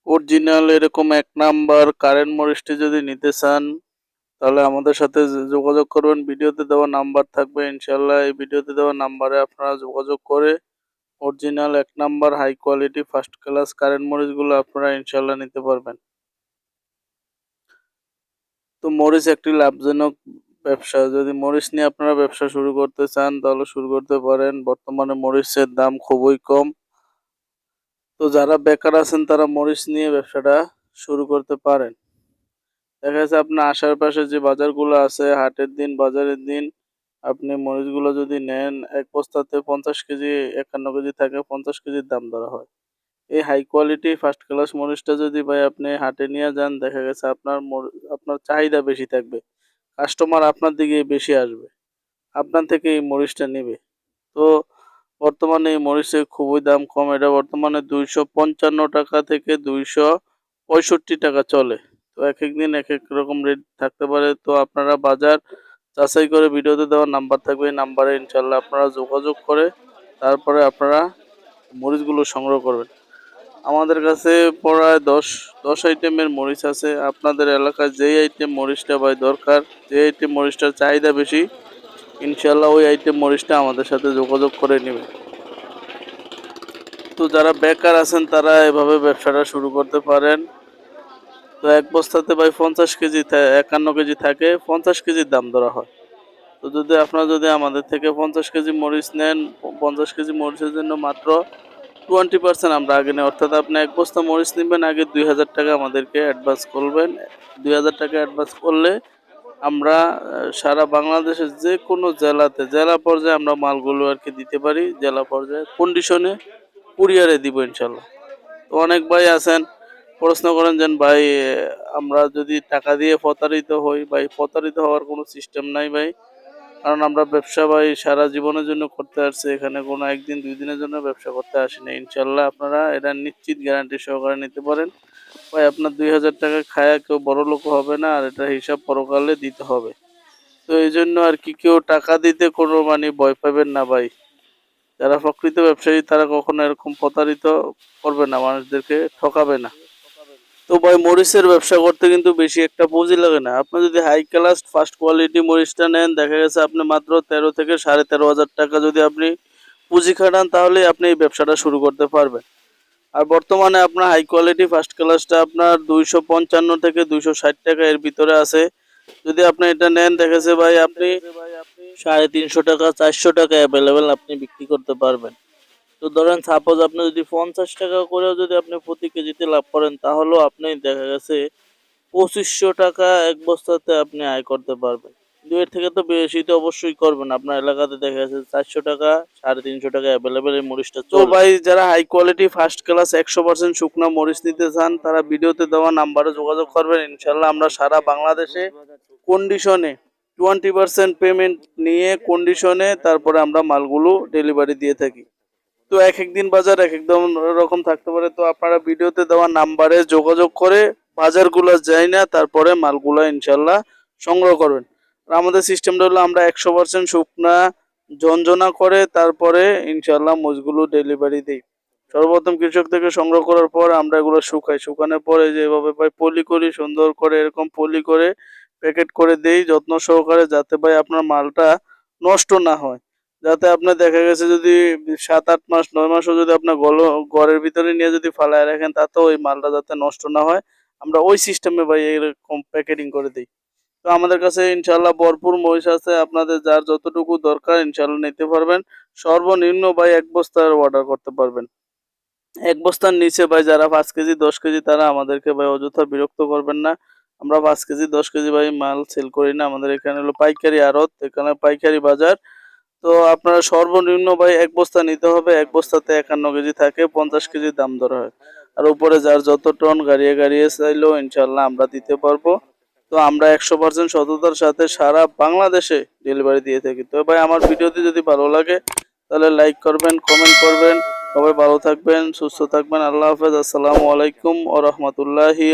Original এরকম ১ number current মরিচটি যদি নিতে চান, তাহলে আমাদের সাথে যোগাযোগ করবেন। ভিডিওতে দেওয়া নাম্বার থাকবে ইনশাআল্লাহ। এই ভিডিওতে দেওয়া নাম্বারে আপনারা যোগাযোগ করে original ১ number high quality first class current মরিচগুলো আপনারা ইনশাআল্লাহ নিতে পারবেন। তো মরিচ একটি লাভজনক ব্যবসা। যদি মরিচ নিয়ে আপনারা ব্যবসা শুরু করতে চান তাহলে শুরু করতে পারেন। বর্তমানে মরিচের দাম খুবই কম। তো যারা বেকার আছেন তারা মরিচ নিয়ে ব্যবসাটা শুরু করতে পারেন। দেখা যাচ্ছে আপনার আশেপাশে যে বাজারগুলো আছে, হাটের দিন, বাজারের দিন আপনি মরিচগুলো যদি নেন, ১ বস্তাতে ৫০ কেজি, ৫১ কেজি থাকে, ৫০ কেজির দাম ধরা হয়। এই হাই কোয়ালিটি ফার্স্ট ক্লাস মরিচটা যদি ভাই আপনি হাটে নিয়ে যান, দেখা গেছে আপনার চাহিদা বেশি থাকবে। কাস্টমার আপনার দিকে বেশি আসবে। আপনার থেকে এই মরিচটা নিবে। তো বর্তমানে এই মরিচের খুবই দাম কম। এটা বর্তমানে ৳২৫৫ থেকে ৳২৬৫ চলে। তো একেক দিন একেক রকম রেট থাকতে পারে। তো আপনারা বাজার যাচাই করে ভিডিওতে দেওয়া নাম্বার থাকবে, এই নাম্বারে ইনশাআল্লাহ আপনারা যোগাযোগ করে তারপরে আপনারা মরিচগুলো সংগ্রহ করবেন। আমাদের কাছে প্রায় ১০ আইটেমের মরিচ আছে। আপনাদের এলাকায় যেই আইটেম মরিচটা ভাই দরকার, যে আইটেম মরিচটার চাহিদা বেশি, ইনশাআল্লাহ ওই আইটেম মরিচটা আমাদের সাথে যোগাযোগ করে নিবে। তো যারা বেকার আছেন তারা এভাবে ব্যবসাটা শুরু করতে পারেন। তো ১ বস্তাতে ভাই ৫০ কেজি ৫১ কেজি থাকে, ৫০ কেজির দাম ধরা হয়। তো আপনারা যদি আমাদের থেকে ৫০ কেজি মরিচ নেন, ৫০ কেজি মরিচের জন্য মাত্র 20% আমরা আগে নেই। অর্থাৎ আপনি ১ বস্তা মরিচ নিবেন, আগে ৳২,০০০ আমাদেরকে অ্যাডভান্স করবেন। ৳২,০০০ অ্যাডভান্স করলে আমরা সারা বাংলাদেশের যেকোনো জেলা পর্যায়ে আমরা মালগুলো আরকি দিতে পারি। জেলা পর্যায়ে কন্ডিশনে কুরিয়ারে দিব ইনশাআল্লাহ। তো অনেক ভাই আছেন প্রশ্ন করেন যে ভাই আমরা যদি টাকা দিয়ে প্রতারিত হই, ভাই প্রতারিত হওয়ার কোনো সিস্টেম নাই ভাই। কারণ আমরা ব্যবসা ভাই সারা জীবনের জন্য করতে আসছি। এখানে কোনো ১ দিন ২ দিনের জন্য ব্যবসা করতে আসি নাই। ইনশাআল্লাহ আপনারা এটা নিশ্চিত গ্যারান্টি সহকারে নিতে পারেন। ভাই আপনার ৳২,০০০ খায়া কেউ বড়লোক হবে না, আর এটার হিসাব পরকালে দিতে হবে। তো এইজন্য আরকি কেউ টাকা দিতে কোনো ভয় পাবেন না ভাই। যারা প্রকৃত ব্যবসায়ী তারা কখনো এরকম প্রতারিত করবে না, মানুষদেরকে ঠকাবে না। তো ভাই মরিচের ব্যবসা করতে কিন্তু বেশি একটা পুঁজি লাগে না। আপনি যদি হাই ক্লাস ফার্স্ট কোয়ালিটি মরিচটা নেন, দেখা গেছে আপনি মাত্র ১৩ থেকে ৳১৩,৫০০ যদি আপনি পুঁজি খাটান তাহলেই আপনি এই ব্যবসাটা শুরু করতে পারবেন। আর বর্তমানে আপনার হাই কোয়ালিটি ফার্স্ট ক্লাসটা আপনার ৳২৫৫ থেকে ৳২৬০ এর ভিতরে আছে। যদি আপনি এটা নেন, দেখেছে ভাই আপনি ৳৩৫০, ৳৪০০ অ্যাভেলেবেল আপনি বিক্রি করতে পারবেন। তো ধরেন সাপোজ আপনি যদি ৳৫০ করেও যদি আপনি প্রতি কেজিতে লাভ করেন, তাহলেও আপনি দেখা গেছে ৳২৫০০ ১ বস্তাতে আপনি আয় করতে পারবেন। কিন্তু এর থেকে তো বেশি তো অবশ্যই করবেন। আপনার এলাকাতে দেখা যাচ্ছে ৳৪০০, ৳৩৫০ অ্যাভেলেবেল এই মরিচটা চলে। তো ভাই যারা হাই কোয়ালিটি ফার্স্ট ক্লাস ১০০% শুকনা মরিচ নিতে চান, তারা ভিডিওতে দেওয়া নাম্বারে যোগাযোগ করবেন। ইনশাআল্লাহ আমরা সারা বাংলাদেশে কন্ডিশনে 20% পেমেন্ট নিয়ে কন্ডিশনে তারপরে আমরা মালগুলো ডেলিভারি দিয়ে থাকি। তো একেক দিন বাজার একেক রকম থাকতে পারে। তো আপনারা ভিডিওতে দেওয়া নাম্বারে যোগাযোগ করে বাজারগুলো যাইনা তারপরে মালগুলো ইনশাআল্লাহ সংগ্রহ করবেন। আর আমাদের সিস্টেমটা হলো আমরা ১০০% শুকনা ঝনঝনা করে তারপরে ইনশাআল্লাহ মরিচগুলো ডেলিভারি দেই। সর্বপ্রথম কৃষক থেকে সংগ্রহ করার পর আমরা এগুলো শুকাই। শুকানোর পরে যে এভাবে ভাই পলি করি, সুন্দর করে এরকম পলি করে প্যাকেট করে দেই যত্ন সহকারে, যাতে ভাই আপনার মালটা নষ্ট না হয়। যাতে আপনার দেখা গেছে যদি ৭, ৮ মাস, ৯ মাসও যদি আপনার ঘরের ভিতরে নিয়ে যদি ফালায় রাখেন, তাতেও ওই মালটা যাতে নষ্ট না হয়, আমরা ওই সিস্টেমে ভাই এরকম প্যাকেটিং করে দেই। তো আমাদের কাছে ইনশাআল্লাহ ভরপুর মরিচ আছে। আপনাদের যার যতটুকু দরকার ইনশাআল্লাহ নিতে পারবেন। সর্বনিম্ন ভাই ১ বস্তার অর্ডার করতে পারবেন। ১ বস্তার নিচে ভাই যারা ৫ কেজি ১০ কেজি তারা আমাদেরকে ভাই অযথা বিরক্ত করবেন না। আমরা ৫ কেজি ১০ কেজি ভাই মাল সেল করি না। আমাদের এখানে হলো পাইকারি আড়ত, এখানে পাইকারি বাজার। তো আপনারা সর্বনিম্ন ভাই ১ বস্তা নিতে হবে। ১ বস্তাতে ৫১ কেজি থাকে, ৫০ কেজির দাম ধরা হয়। আর উপরে যার যত টন গাড়িয়ে চাইলেও ইনশাআল্লাহ আমরা দিতে পারবো। তো আমরা ১০০% সততার সাথে সারা বাংলাদেশে ডেলিভারি দিয়ে থাকি। তো ভাই আমার ভিডিওটি যদি ভালো লাগে তাহলে লাইক করবেন, কমেন্ট করবেন। সবাই ভালো থাকবেন, সুস্থ থাকবেন। আল্লাহ হাফেজ। আসসালামু আলাইকুম ওয়া রাহমাতুল্লাহি